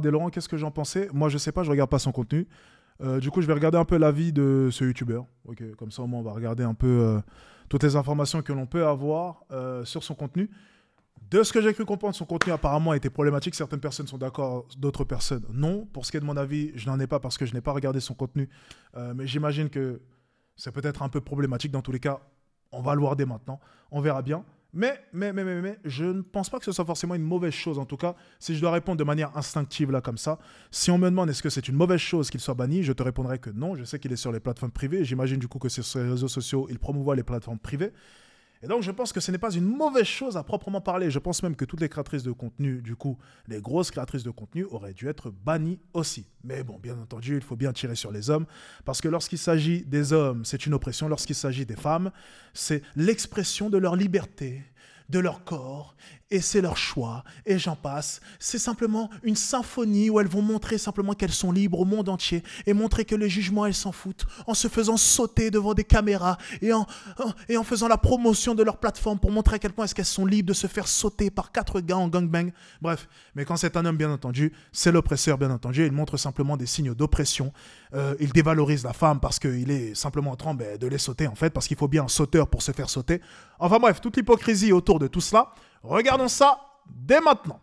Des Laurent, qu'est-ce que j'en pensais? Moi, je sais pas, je regarde pas son contenu. Du coup, je vais regarder un peu l'avis de ce youtubeur. Ok, comme ça, au moins, on va regarder un peu toutes les informations que l'on peut avoir sur son contenu. De ce que j'ai cru comprendre, son contenu apparemment était problématique. Certaines personnes sont d'accord, d'autres personnes non. Pour ce qui est de mon avis, je n'en ai pas parce que je n'ai pas regardé son contenu. Mais j'imagine que c'est peut-être un peu problématique. Dans tous les cas, on va le voir dès maintenant. On verra bien. Mais, je ne pense pas que ce soit forcément une mauvaise chose. En tout cas, si je dois répondre de manière instinctive, là, comme ça, si on me demande est-ce que c'est une mauvaise chose qu'il soit banni, je te répondrai que non. Je sais qu'il est sur les plateformes privées. J'imagine du coup que sur ses réseaux sociaux, il promouvoit les plateformes privées. Et donc, je pense que ce n'est pas une mauvaise chose à proprement parler. Je pense même que toutes les créatrices de contenu, du coup, les grosses créatrices de contenu, auraient dû être bannies aussi. Mais bon, bien entendu, il faut bien tirer sur les hommes, parce que lorsqu'il s'agit des hommes, c'est une oppression. Lorsqu'il s'agit des femmes, c'est l'expression de leur liberté, de leur corps, et c'est leur choix, et j'en passe. C'est simplement une symphonie où elles vont montrer simplement qu'elles sont libres au monde entier, et montrer que les jugements, elles s'en foutent, en se faisant sauter devant des caméras, et en faisant la promotion de leur plateforme pour montrer à quel point est-ce qu'elles sont libres de se faire sauter par 4 gars en gangbang. Bref, mais quand c'est un homme, bien entendu, c'est l'oppresseur, bien entendu, il montre simplement des signes d'oppression. Il dévalorise la femme parce qu'il est simplement en train de les sauter, en fait, parce qu'il faut bien un sauteur pour se faire sauter. Enfin bref, toute l'hypocrisie autour de tout cela, regardons ça dès maintenant.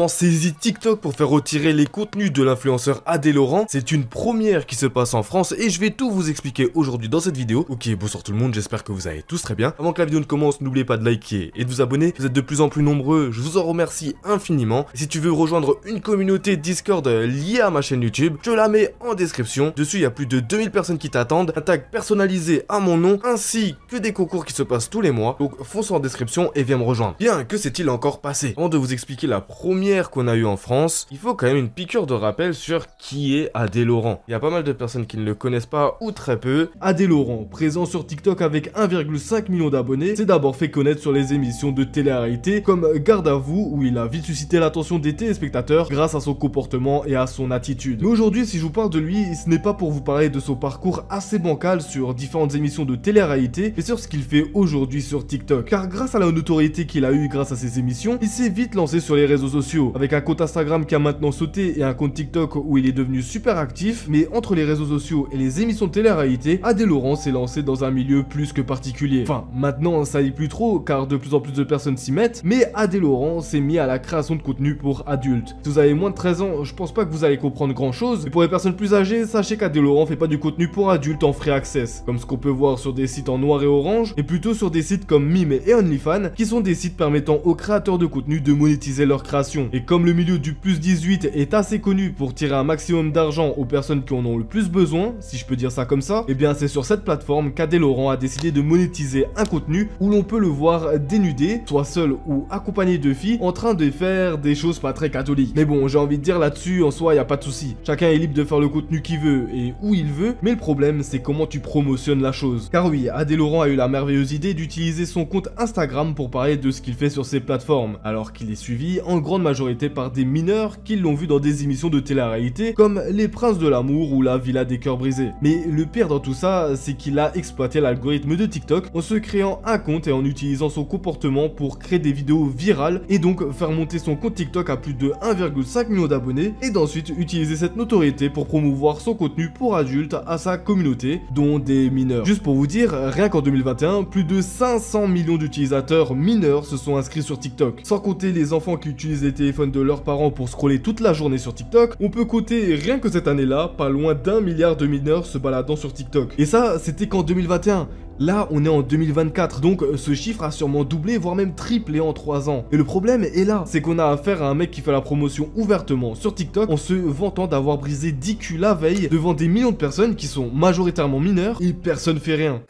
Saisit TikTok pour faire retirer les contenus de l'influenceur Adé Laurent. C'est une première qui se passe en France et je vais tout vous expliquer aujourd'hui dans cette vidéo. Ok, bonsoir tout le monde, j'espère que vous allez tous très bien. Avant que la vidéo ne commence, n'oubliez pas de liker et de vous abonner. Vous êtes de plus en plus nombreux, je vous en remercie infiniment. Et si tu veux rejoindre une communauté Discord liée à ma chaîne YouTube, je la mets en description. Dessus, il y a plus de 2000 personnes qui t'attendent, un tag personnalisé à mon nom, ainsi que des concours qui se passent tous les mois. Donc fonce en description et viens me rejoindre. Bien, que s'est-il encore passé? Avant de vous expliquer la première qu'on a eu en France, il faut quand même une piqûre de rappel sur qui est Adé Laurent. Il y a pas mal de personnes qui ne le connaissent pas ou très peu. Adé Laurent, présent sur TikTok avec 1,5 million d'abonnés, s'est d'abord fait connaître sur les émissions de télé-réalité comme Garde à vous, où il a vite suscité l'attention des téléspectateurs grâce à son comportement et à son attitude. Mais aujourd'hui, si je vous parle de lui, ce n'est pas pour vous parler de son parcours assez bancal sur différentes émissions de télé-réalité, mais sur ce qu'il fait aujourd'hui sur TikTok. Car grâce à la notoriété qu'il a eue grâce à ses émissions, il s'est vite lancé sur les réseaux sociaux, avec un compte Instagram qui a maintenant sauté et un compte TikTok où il est devenu super actif. Mais entre les réseaux sociaux et les émissions de télé-réalité, Adé Laurent s'est lancé dans un milieu plus que particulier. Enfin, maintenant ça y est plus trop car de plus en plus de personnes s'y mettent, mais Adé Laurent s'est mis à la création de contenu pour adultes. Si vous avez moins de 13 ans, je pense pas que vous allez comprendre grand chose, mais pour les personnes plus âgées, sachez qu'Adé Laurent fait pas du contenu pour adultes en free access, comme ce qu'on peut voir sur des sites en noir et orange, mais plutôt sur des sites comme Mime et OnlyFans, qui sont des sites permettant aux créateurs de contenu de monétiser leur création. Et comme le milieu du plus 18 est assez connu pour tirer un maximum d'argent aux personnes qui en ont le plus besoin, si je peux dire ça comme ça, et bien c'est sur cette plateforme qu'Adé Laurent a décidé de monétiser un contenu où l'on peut le voir dénudé, soit seul ou accompagné de filles, en train de faire des choses pas très catholiques. Mais bon, j'ai envie de dire là-dessus, en soi, y a pas de souci. Chacun est libre de faire le contenu qu'il veut et où il veut, mais le problème c'est comment tu promotionnes la chose. Car oui, Adé Laurent a eu la merveilleuse idée d'utiliser son compte Instagram pour parler de ce qu'il fait sur ces plateformes, alors qu'il est suivi en grande majorité par des mineurs qui l'ont vu dans des émissions de télé-réalité comme Les Princes de l'amour ou La Villa des cœurs brisés. Mais le pire dans tout ça, c'est qu'il a exploité l'algorithme de TikTok en se créant un compte et en utilisant son comportement pour créer des vidéos virales et donc faire monter son compte TikTok à plus de 1,5 million d'abonnés et d'ensuite utiliser cette notoriété pour promouvoir son contenu pour adultes à sa communauté, dont des mineurs. Juste pour vous dire, rien qu'en 2021, plus de 500 millions d'utilisateurs mineurs se sont inscrits sur TikTok. Sans compter les enfants qui utilisent les téléphones de leurs parents pour scroller toute la journée sur TikTok, on peut compter rien que cette année-là, pas loin d'1 milliard de mineurs se baladant sur TikTok. Et ça, c'était qu'en 2021. Là, on est en 2024, donc ce chiffre a sûrement doublé, voire même triplé en 3 ans. Et le problème est là, c'est qu'on a affaire à un mec qui fait la promotion ouvertement sur TikTok en se vantant d'avoir brisé 10 culs la veille devant des millions de personnes qui sont majoritairement mineurs et personne fait rien.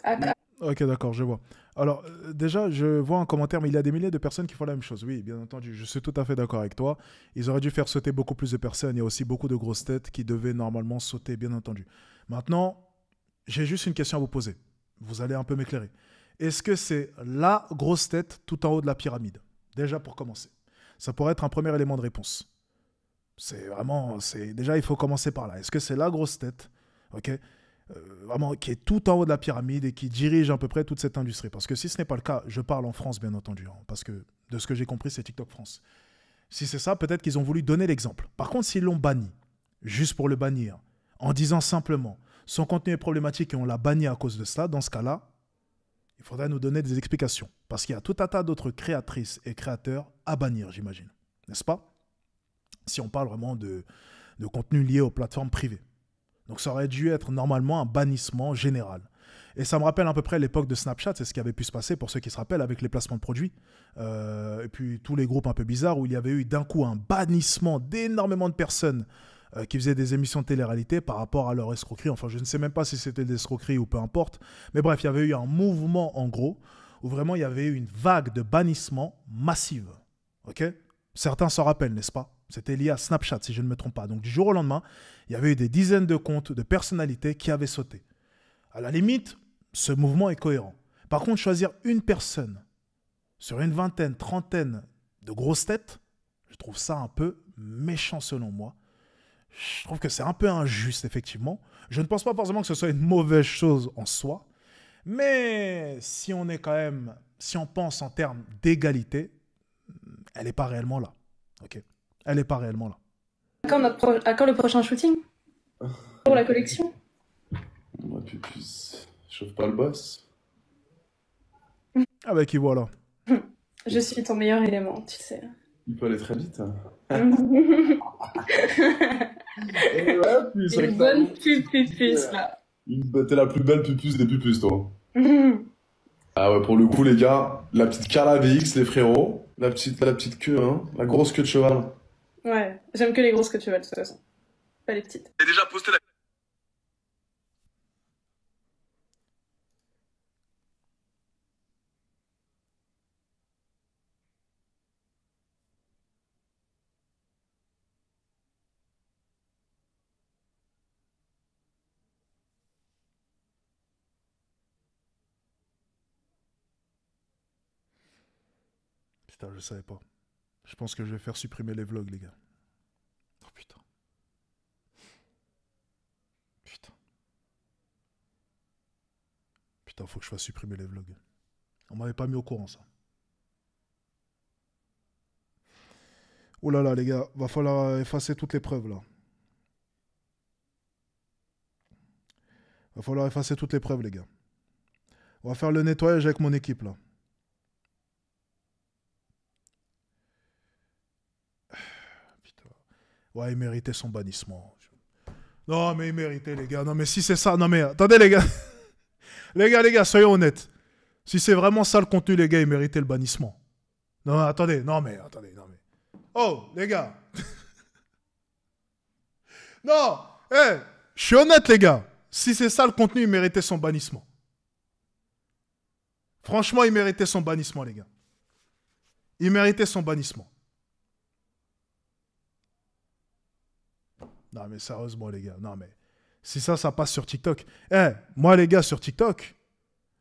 Ok, d'accord, je vois. Alors, déjà, je vois un commentaire, mais il y a des milliers de personnes qui font la même chose. Oui, bien entendu, je suis tout à fait d'accord avec toi. Ils auraient dû faire sauter beaucoup plus de personnes. Il y a aussi beaucoup de grosses têtes qui devaient normalement sauter, bien entendu. Maintenant, j'ai juste une question à vous poser. Vous allez un peu m'éclairer. Est-ce que c'est la grosse tête tout en haut de la pyramide? Déjà, pour commencer. Ça pourrait être un premier élément de réponse. Déjà, il faut commencer par là. Est-ce que c'est la grosse tête, ok, vraiment, qui est tout en haut de la pyramide et qui dirige à peu près toute cette industrie? Parce que si ce n'est pas le cas, je parle en France, bien entendu, hein, parce que de ce que j'ai compris, c'est TikTok France. Si c'est ça, peut-être qu'ils ont voulu donner l'exemple. Par contre, s'ils l'ont banni, juste pour le bannir, en disant simplement son contenu est problématique et on l'a banni à cause de cela, dans ce cas-là, il faudrait nous donner des explications. Parce qu'il y a tout un tas d'autres créatrices et créateurs à bannir, j'imagine. N'est-ce pas? Si on parle vraiment de contenu lié aux plateformes privées. Donc ça aurait dû être normalement un bannissement général. Et ça me rappelle à peu près l'époque de Snapchat, c'est ce qui avait pu se passer pour ceux qui se rappellent avec les placements de produits. Et puis tous les groupes un peu bizarres où il y avait eu d'un coup un bannissement d'énormément de personnes qui faisaient des émissions de télé-réalité par rapport à leur escroquerie. Enfin, je ne sais même pas si c'était des escroqueries ou peu importe. Mais bref, il y avait eu un mouvement en gros où vraiment il y avait eu une vague de bannissement massive. Ok? Certains s'en rappellent, n'est-ce pas? C'était lié à Snapchat, si je ne me trompe pas. Donc du jour au lendemain, il y avait eu des dizaines de comptes de personnalités qui avaient sauté. À la limite, ce mouvement est cohérent. Par contre, choisir une personne sur une vingtaine, trentaine de grosses têtes, je trouve ça un peu méchant selon moi. Je trouve que c'est un peu injuste, effectivement. Je ne pense pas forcément que ce soit une mauvaise chose en soi. Mais si on est quand même, si on pense en termes d'égalité, elle n'est pas réellement là. Ok, elle n'est pas réellement là. À quand le prochain shooting? Pour la collection? Ouais, Pupus, chauffe pas le boss. Ah bah qui voilà. Je suis ton meilleur élément, tu sais. Il peut aller très vite. Une Et ouais, puis, c'est bonne pupus, là. T'es la plus belle pupus des pupus, toi. Ah ouais, pour le coup, les gars, la petite Carla VX, les frérots, la petite queue, hein, la grosse queue de cheval. Ouais, j'aime que les grosses que tu veux, de toute façon. Pas les petites. J'ai déjà posté la... Putain, je savais pas. Je pense que je vais faire supprimer les vlogs, les gars. Oh putain. Putain. Putain, faut que je fasse supprimer les vlogs. On m'avait pas mis au courant, ça. Oh là là, les gars, va falloir effacer toutes les preuves, là. Va falloir effacer toutes les preuves, les gars. On va faire le nettoyage avec mon équipe, là. Putain. Ouais, il méritait son bannissement. Non, mais il méritait, les gars. Non, mais si c'est ça... Non, mais attendez, les gars. Les gars, soyons honnêtes. Si c'est vraiment ça le contenu, les gars, il méritait le bannissement. Non, attendez. Non, mais attendez. Non, mais... Oh, les gars. Non. Je suis honnête, les gars. Si c'est ça le contenu, il méritait son bannissement. Franchement, il méritait son bannissement, les gars. Il méritait son bannissement. Non, mais sérieusement, les gars. Non, mais si ça passe sur TikTok. Moi, les gars, sur TikTok,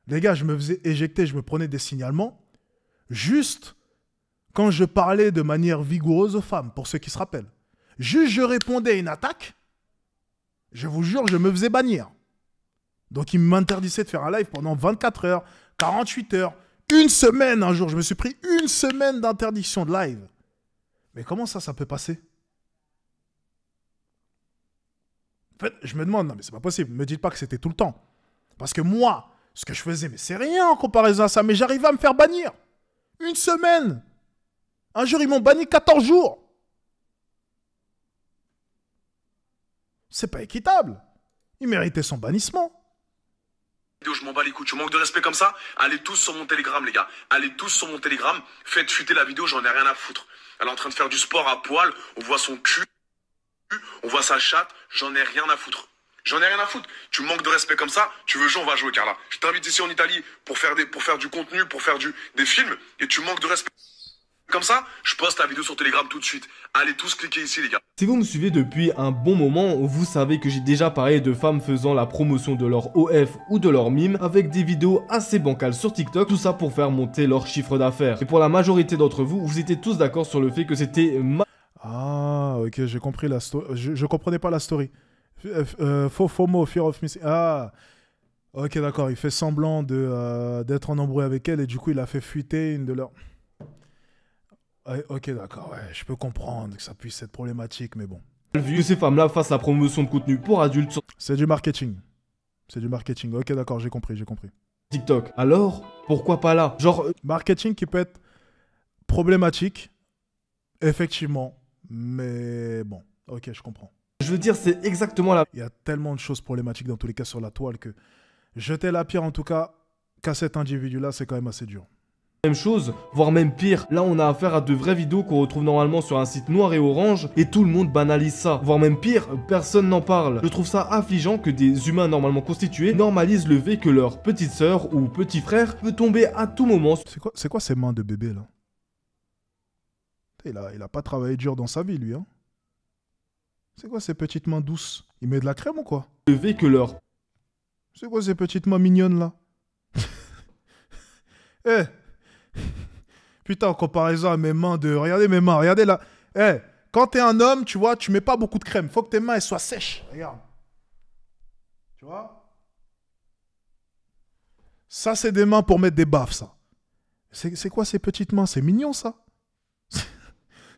les gars, je me faisais éjecter, je me prenais des signalements. Juste quand je parlais de manière vigoureuse aux femmes, pour ceux qui se rappellent. Juste, je répondais à une attaque. Je vous jure, je me faisais bannir. Donc, ils m'interdisaient de faire un live pendant 24 heures, 48 heures, une semaine un jour. Je me suis pris une semaine d'interdiction de live. Mais comment ça peut passer? En fait, je me demande, non mais c'est pas possible, me dites pas que c'était tout le temps. Parce que moi, ce que je faisais, mais c'est rien en comparaison à ça, mais j'arrivais à me faire bannir. Une semaine. Un jour, ils m'ont banni 14 jours. C'est pas équitable. Il méritait son bannissement. Je m'en bats les couilles, tu manques de respect comme ça? Allez tous sur mon Telegram, les gars. Allez tous sur mon Telegram. Faites fuiter la vidéo, j'en ai rien à foutre. Elle est en train de faire du sport à poil. On voit son cul. On voit sa chatte. J'en ai rien à foutre. J'en ai rien à foutre. Tu manques de respect comme ça? Tu veux jouer, on va jouer, Carla. Je t'invite ici en Italie pour faire du contenu, pour faire des films. Et tu manques de respect comme ça? Je poste la vidéo sur Telegram tout de suite. Allez tous cliquer ici, les gars. Si vous me suivez depuis un bon moment, vous savez que j'ai déjà parlé de femmes faisant la promotion de leur OF ou de leur mime avec des vidéos assez bancales sur TikTok, tout ça pour faire monter leur chiffre d'affaires. Et pour la majorité d'entre vous, vous étiez tous d'accord sur le fait que c'était Ah, ok, j'ai compris la story. Je comprenais pas la story. FOMO, Fear of Missing... Ah, ok, d'accord, il fait semblant d'être en embrouille avec elle et du coup, il a fait fuiter une de leurs... Ouais, ok, d'accord, ouais, je peux comprendre que ça puisse être problématique, mais bon. Vu que ces femmes-là fassent la promotion de contenu pour adultes sur C'est du marketing. C'est du marketing. Ok, d'accord, j'ai compris, j'ai compris. TikTok, alors pourquoi pas là? Genre, Marketing qui peut être problématique, effectivement, mais bon, ok, je comprends. je veux dire, c'est exactement la Il y a tellement de choses problématiques dans tous les cas sur la toile que jeter la pierre, en tout cas, qu'à cet individu-là, c'est quand même assez dur. même chose, voire même pire. Là, on a affaire à de vraies vidéos qu'on retrouve normalement sur un site noir et orange, et tout le monde banalise ça. Voire même pire, personne n'en parle. Je trouve ça affligeant que des humains normalement constitués normalisent le fait que leur petite sœur ou petit frère peut tomber à tout moment. C'est quoi ces mains de bébé, là? Il a pas travaillé dur dans sa vie, lui, hein. C'est quoi ces petites mains douces? Il met de la crème ou quoi? Le fait que leur C'est quoi ces petites mains mignonnes, là? Eh Putain, en comparaison à mes mains de... Regardez mes mains, regardez là. Eh, quand t'es un homme, tu vois, tu mets pas beaucoup de crème. Faut que tes mains, elles soient sèches. Regarde. Tu vois? Ça, c'est des mains pour mettre des baffes, ça. C'est quoi ces petites mains? C'est mignon, ça.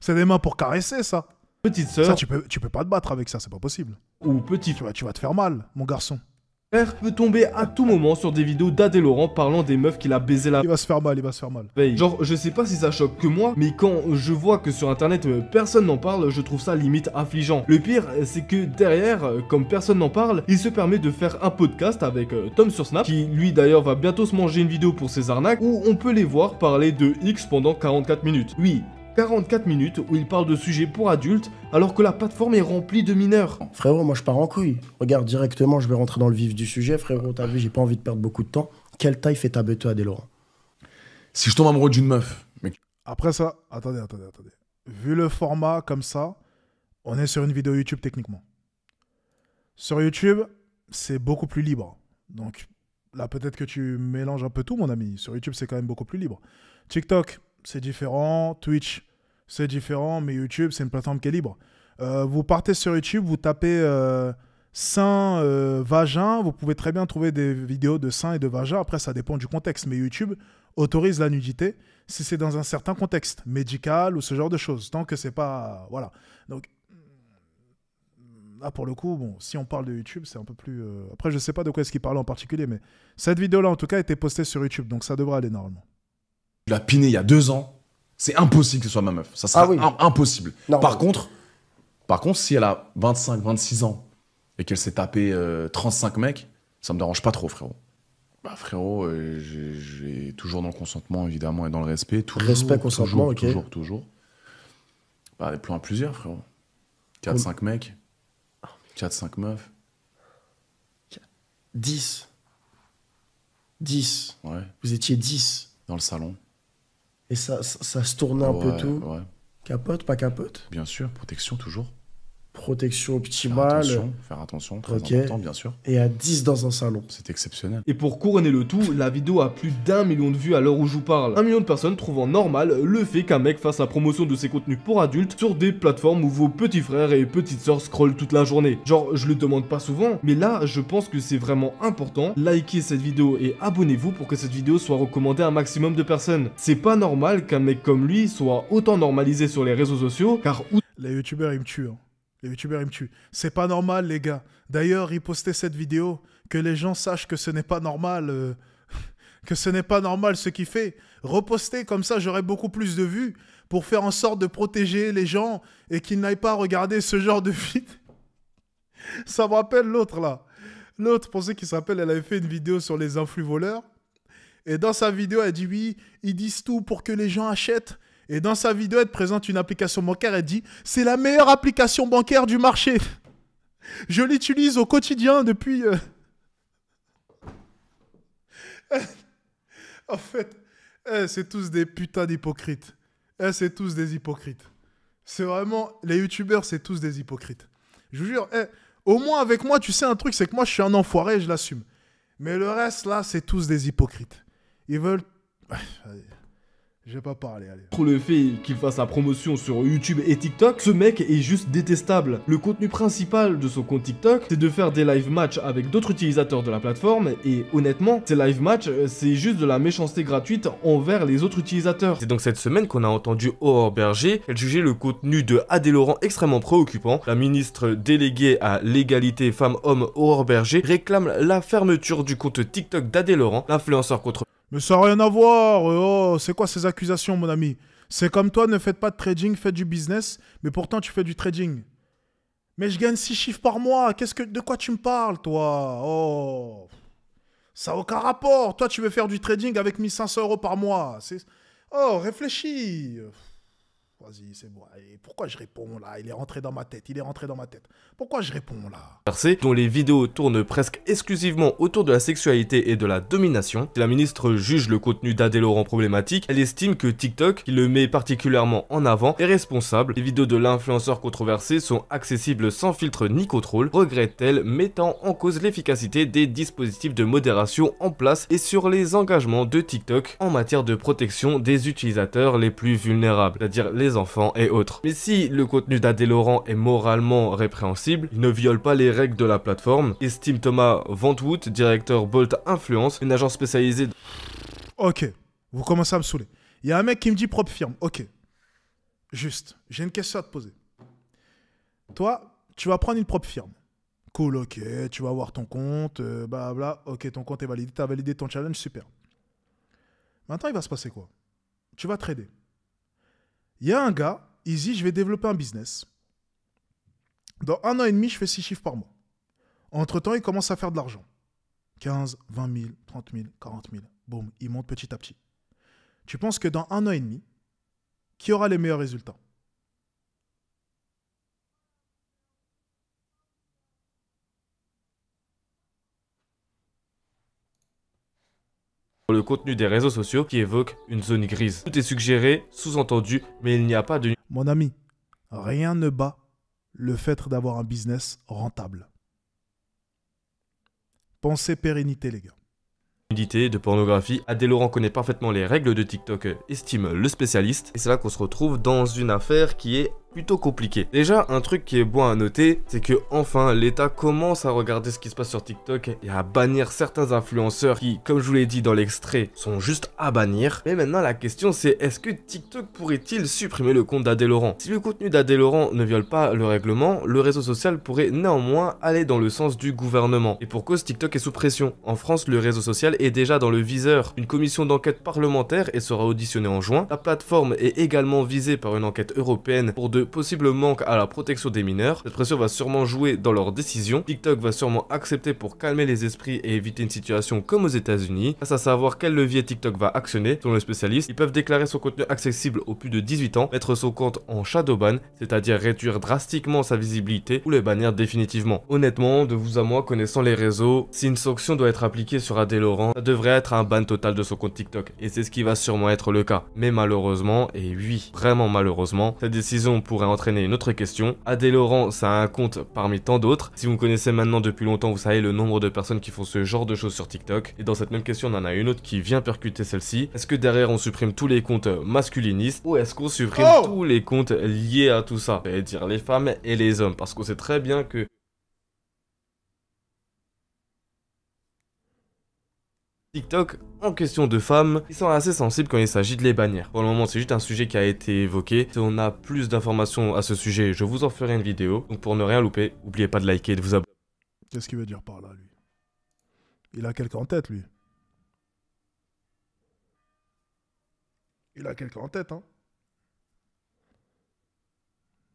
C'est des mains pour caresser, ça. petite sœur Ça, tu peux pas te battre avec ça, c'est pas possible. ou petit Tu vas te faire mal, mon garçon. frère peut tomber à tout moment sur des vidéos d'Adé Laurent parlant des meufs qu'il a baisé la Il va se faire mal, il va se faire mal. veille. Genre, je sais pas si ça choque que moi, mais quand je vois que sur internet personne n'en parle, je trouve ça limite affligeant. Le pire, c'est que derrière, comme personne n'en parle, il se permet de faire un podcast avec Tom sur Snap, qui lui d'ailleurs va bientôt se manger une vidéo pour ses arnaques, où on peut les voir parler de X pendant 44 minutes. Oui, 44 minutes où il parle de sujets pour adultes, alors que la plateforme est remplie de mineurs. Frérot, moi je pars en couille. Regarde, directement, je vais rentrer dans le vif du sujet. Frérot, t'as vu, j'ai pas envie de perdre beaucoup de temps. Quelle taille fait ta bête à Adé Laurent? Si je tombe amoureux d'une meuf, mais Après ça, attendez. Vu le format comme ça, on est sur une vidéo YouTube techniquement. Sur YouTube, c'est beaucoup plus libre. Donc là, peut-être que tu mélanges un peu tout, mon ami. Sur YouTube, c'est quand même beaucoup plus libre. TikTok, c'est différent. Twitch, c'est différent. Mais YouTube, c'est une plateforme qui est libre. Vous partez sur YouTube, vous tapez sein, vagin. Vous pouvez très bien trouver des vidéos de sein et de vagin. Après, ça dépend du contexte. Mais YouTube autorise la nudité si c'est dans un certain contexte médical ou ce genre de choses. Tant que c'est pas... Voilà. Donc, là, pour le coup, bon, si on parle de YouTube, c'est un peu plus... Après, je sais pas de quoi est-ce qu'il parlait en particulier, mais cette vidéo-là, en tout cas, a été postée sur YouTube. Donc, ça devrait aller normalement. tu l'as piné il y a 2 ans, c'est impossible que ce soit ma meuf. Ça sera Ah oui. impossible. Non. Par contre, si elle a 25, 26 ans et qu'elle s'est tapé 35 mecs, ça me dérange pas trop, frérot. Bah frérot, j'ai toujours dans le consentement, évidemment, et dans le respect. Toujours, Respect, consentement, toujours, ok. toujours. Bah, des plans à plusieurs, frérot. 4-5 mecs. 4-5 meufs. 10. 10. Ouais, Vous étiez 10. dans le salon. Et ça se tournait un peu Ouais, tout. Ouais, Capote, pas capote. bien sûr. Protection, toujours. Protection optimale. Faire attention, très Ok. important, bien sûr. Et à 10 dans un salon. C'est exceptionnel. Et pour couronner le tout, la vidéo a plus d'1 million de vues à l'heure où je vous parle. 1 million de personnes trouvant normal le fait qu'un mec fasse la promotion de ses contenus pour adultes sur des plateformes où vos petits frères et petites sœurs scrollent toute la journée. Genre, je le demande pas souvent, mais là, je pense que c'est vraiment important. Likez cette vidéo et abonnez-vous pour que cette vidéo soit recommandée à un maximum de personnes. C'est pas normal qu'un mec comme lui soit autant normalisé sur les réseaux sociaux, car Les youtubeurs, ils me tuent. Hein. Les youtubeurs, ils me tuent. C'est pas normal, les gars. D'ailleurs, ils postaient cette vidéo, que les gens sachent que ce n'est pas normal. Que ce n'est pas normal ce qu'il fait. Reposter comme ça, j'aurais beaucoup plus de vues pour faire en sorte de protéger les gens et qu'ils n'aillent pas regarder ce genre de vidéo. Ça me rappelle l'autre, là. L'autre, pour ceux qui se rappellent, elle avait fait une vidéo sur les influx voleurs. Et dans sa vidéo, elle dit oui, ils disent tout pour que les gens achètent. Et dans sa vidéo, elle te présente une application bancaire. Elle dit c'est la meilleure application bancaire du marché. Je l'utilise au quotidien depuis. En fait, c'est tous des putains d'hypocrites. C'est tous des hypocrites. C'est vraiment. Les youtubeurs, c'est tous des hypocrites. Je vous jure, au moins avec moi, tu sais un truc, c'est que moi, je suis un enfoiré et je l'assume. Mais le reste, là, c'est tous des hypocrites. Ils veulent. Je vais pas parler, allez. Pour le fait qu'il fasse la promotion sur YouTube et TikTok, ce mec est juste détestable. Le contenu principal de son compte TikTok, c'est de faire des live matchs avec d'autres utilisateurs de la plateforme, et honnêtement, ces live matchs, c'est juste de la méchanceté gratuite envers les autres utilisateurs. C'est donc cette semaine qu'on a entendu Aurore Berger, elle jugeait le contenu de Adé Laurent extrêmement préoccupant. La ministre déléguée à l'égalité femmes-hommes Aurore Berger réclame la fermeture du compte TikTok d'Adé Laurent, l'influenceur contre... Mais ça n'a rien à voir. Oh, c'est quoi ces accusations, mon ami? C'est comme toi, ne faites pas de trading, faites du business, mais pourtant tu fais du trading. Mais je gagne 6 chiffres par mois. De quoi tu me parles, toi? Oh, ça n'a aucun rapport. Toi, tu veux faire du trading avec 1500 € par mois. Oh, réfléchis. Vas-y, c'est bon. Et pourquoi je réponds là? Il est rentré dans ma tête. Pourquoi je réponds là? Dont les vidéos tournent presque exclusivement autour de la sexualité et de la domination. Si la ministre juge le contenu d'Adé Laurent problématique, elle estime que TikTok, qui le met particulièrement en avant, est responsable. Les vidéos de l'influenceur controversé sont accessibles sans filtre ni contrôle, regrette-t-elle, mettant en cause l'efficacité des dispositifs de modération en place et sur les engagements de TikTok en matière de protection des utilisateurs les plus vulnérables, c'est-à-dire les enfants et autres. Mais si le contenu d'Adé Laurent est moralement répréhensible, il ne viole pas les règles de la plateforme, estime Thomas Ventwood, directeur Bolt Influence, une agence spécialisée... Ok, vous commencez à me saouler. Il y a un mec qui me dit propre firme. Ok, juste, j'ai une question à te poser. Toi, tu vas prendre une propre firme. Cool, ok, tu vas voir ton compte, blablabla. Ok, ton compte est validé, tu as validé ton challenge, super. Maintenant, il va se passer quoi? Tu vas trader. Il y a un gars, il dit, je vais développer un business. Dans 1 an et demi, je fais 6 chiffres par mois. Entre-temps, il commence à faire de l'argent. 15, 20 000, 30 000, 40 000. Boum, il monte petit à petit. Tu penses que dans 1 an et demi, qui aura les meilleurs résultats? Le contenu des réseaux sociaux qui évoque une zone grise. Tout est suggéré, sous-entendu, mais il n'y a pas de... Mon ami, rien ne bat le fait d'avoir un business rentable. Pensez pérennité, les gars. Nudité, de pornographie, Adé Laurent connaît parfaitement les règles de TikTok, estime le spécialiste, et c'est là qu'on se retrouve dans une affaire qui est plutôt compliqué. Déjà, un truc qui est bon à noter, c'est que enfin l'État commence à regarder ce qui se passe sur TikTok et à bannir certains influenceurs qui, comme je vous l'ai dit dans l'extrait, sont juste à bannir. Mais maintenant la question c'est, est-ce que TikTok pourrait-il supprimer le compte d'Adé Laurent? Si le contenu d'Adé Laurent ne viole pas le règlement, le réseau social pourrait néanmoins aller dans le sens du gouvernement. Et pour cause, TikTok est sous pression. En France, le réseau social est déjà dans le viseur. Une commission d'enquête parlementaire et sera auditionnée en juin. La plateforme est également visée par une enquête européenne pour de possibles manques à la protection des mineurs. Cette pression va sûrement jouer dans leur décision. TikTok va sûrement accepter pour calmer les esprits et éviter une situation comme aux États-Unis. Reste à savoir quel levier TikTok va actionner. Selon le spécialiste, ils peuvent déclarer son contenu accessible aux plus de 18 ans, mettre son compte en shadowban, c'est-à-dire réduire drastiquement sa visibilité ou le bannir définitivement. Honnêtement, de vous à moi, connaissant les réseaux, si une sanction doit être appliquée sur Adé Laurent, ça devrait être un ban total de son compte TikTok. Et c'est ce qui va sûrement être le cas. Mais malheureusement, et oui, vraiment malheureusement, cette décision pourrait entraîner une autre question. Adé Laurent, ça a un compte parmi tant d'autres. Si vous me connaissez maintenant depuis longtemps, vous savez le nombre de personnes qui font ce genre de choses sur TikTok. Et dans cette même question, on en a une autre qui vient percuter celle-ci. Est-ce que derrière on supprime tous les comptes masculinistes ou est-ce qu'on supprime tous les comptes liés à tout ça? C'est-à-dire les femmes et les hommes. Parce qu'on sait très bien que TikTok, en question de femmes, ils sont assez sensibles quand il s'agit de les bannir. Pour le moment, c'est juste un sujet qui a été évoqué. Si on a plus d'informations à ce sujet, je vous en ferai une vidéo. Donc pour ne rien louper, n'oubliez pas de liker et de vous abonner. Qu'est-ce qu'il veut dire par là, lui? Il a quelqu'un en tête, lui. Il a quelqu'un en tête, hein.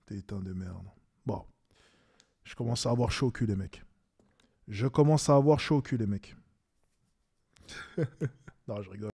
Putain de merde. Bon. Je commence à avoir chaud au cul, les mecs. Je commence à avoir chaud au cul, les mecs. Non, je rigole.